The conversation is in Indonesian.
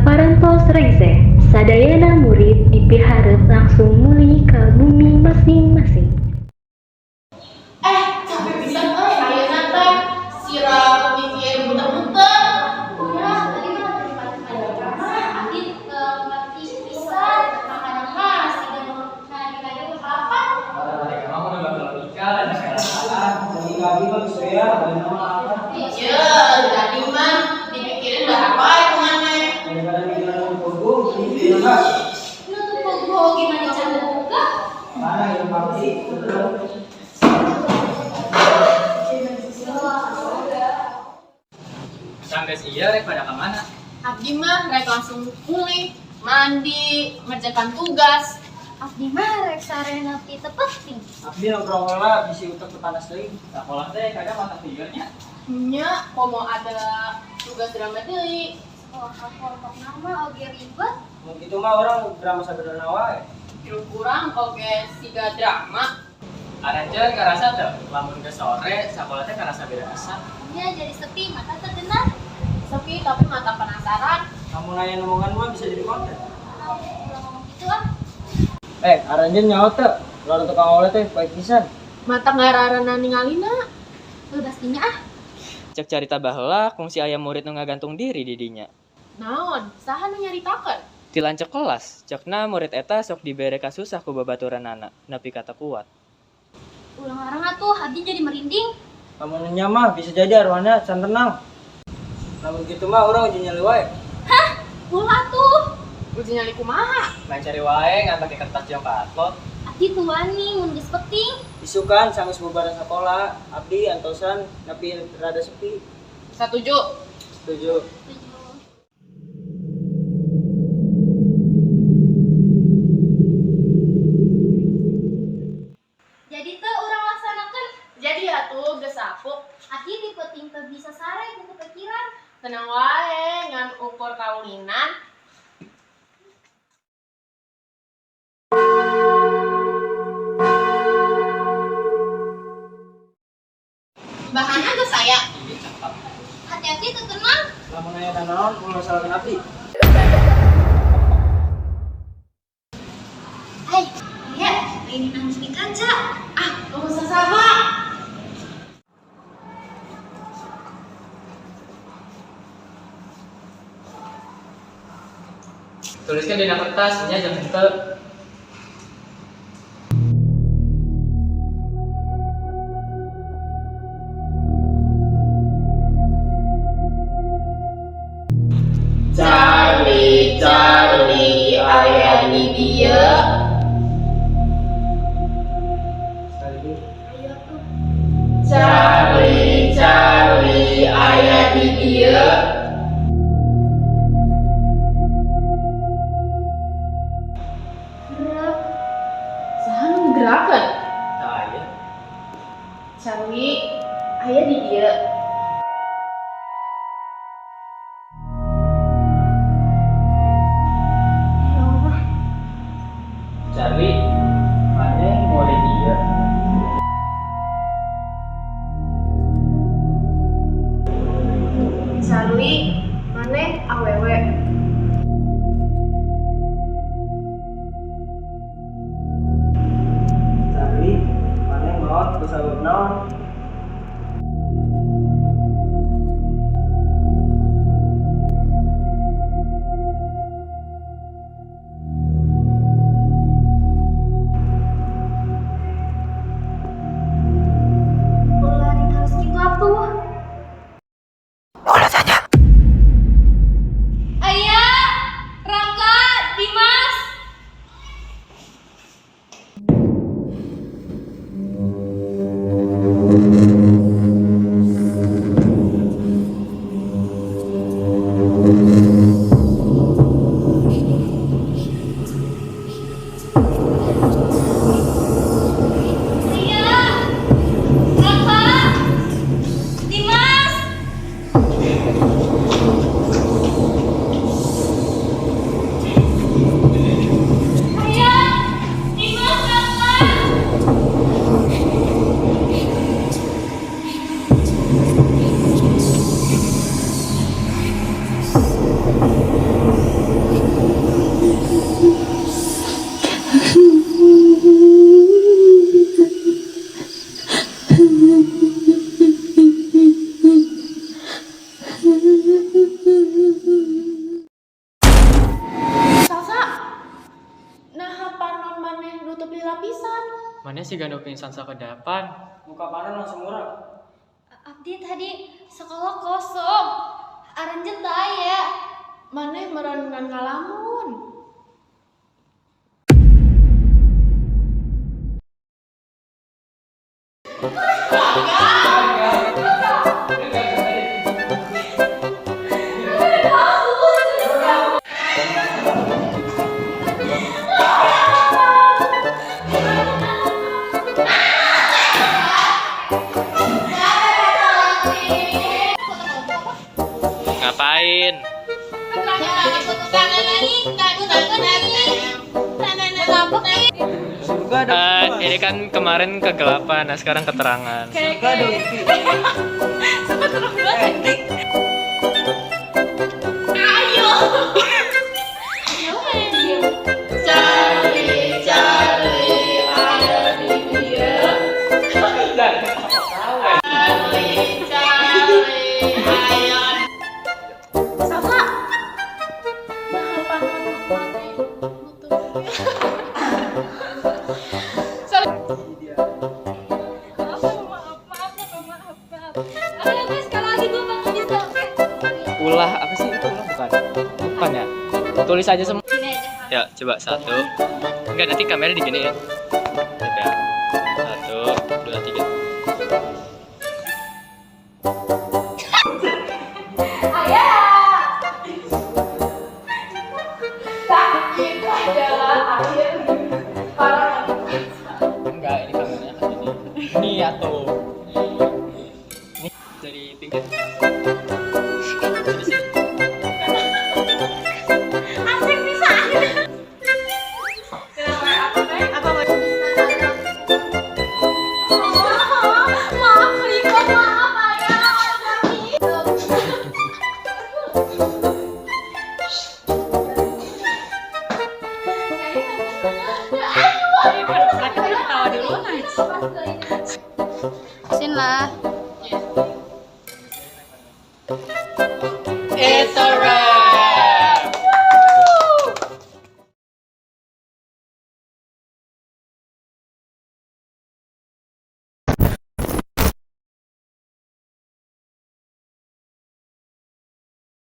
parantos rengseng, sadayana murid dipihareup langsung muli ka bumi masing-masing. Capek pisan ayeuna teh sira pemikir muter-muter. Tadi mah ada drama, Adit ngerti pisan, makanan khas, kayak apa? Kamu udah bakal nikah dan sekarang lagi mah bisa ya, banyak apa? Iya, tadi mah dipikirin udah apa hitungannya. Daripada mikiran punggung, ini mas. Nutup pogo gimana cara buka? Mana yang pasti? Sampai iya rek pada kemana? Abdi mah rek langsung pulih, mandi, ngerjakan tugas. Abdi mah rek sarena ti tepeti. Abdi nongkrong lah, bisi utek panas deui. Sekolah teh kadang mata tiganya. Nya, kok mau ada tugas drama deui. Oh, kelompok nama oge ribet. Mun kitu mah orang drama sabenerna wae. Kira kurang oge siga drama. Aranjeun karasa teu, lamun ke sore sakola teh karasa beda pisan. Nya jadi sepi, mata terdengar. Sepi tapi mata penasaran. Kamu nanya omongan mah bisa jadi konten. Udah ngomong gitu ah. Aranjeun nyaho teu? Lawan tukang oleh teh baik pisan. Mata ngararana ningalina. Bebas dinya ah. Cek carita baheula kungsi aya murid nu ngagantung diri di dinya. Naon, saha nu nyaritakeun? Ti lanceuk kelas, cekna murid eta sok dibere kasusah ku babaturanana, nepi kata kuat. Ulang arang atuh, Abdi jadi merinding. Kamu nanya mah bisa jadi arwahna can tenang. Namun gitu mah orang uji nyali wae. Ulah atuh. Uji nyali kumaha? Main cari wae ngan pakai kertas jeung katlot. Abdi tuani mun geus penting. Isukan sanggeus bubaran sekolah, abdi antosan nepi rada sepi. Setuju. Setuju. Jadi teu urang laksanakeun. Jadi atuh geus sapuk. Abdi dipeting teu bisa sare ku kepikiran. Tenang wae ngan ukur kaulinan. Bahanna geus aya. Hati-hati teu tenang. Lamun aya tanaon mulai salahkeun abdi. Hai, lihat, ini nangis di kaca. Gak usah sama. Tuliskan di kertas nya jeung henteu. Charlie, aya di dieu. Charlie, aya di dieu. Gerak. Saha nu gerakeun? Tah aya. Charlie, aya di dieu. Ya Allah, Charlie, maneh mulai dia. Charlie, maneh awewe. Charlie, maneh maot bersabab naon? ulah harus gitu atuh. Ayah, Rangga, Dimas. di lapisan. Mana si Gando pingsan sakedapan? Muka parah langsung murah. Abdi tadi sekolah kosong. Aranjen aya. Maneh merenungan ngalamun. Ngapain? Surga dong. Ini kan kemarin kegelapan, nah sekarang keterangan. Surga dong Ipi. Ulah apa sih itu? Ulah bukan? Bukan ya? Tulis aja semua. Gini aja. Ya, coba 1. Enggak, nanti kamera digini ya. Coba. 1, 2, 3. Enggak, ini kameranya kan ini. Ini ya tuh. Ini dari pinggir. Dari sini. Sin lah.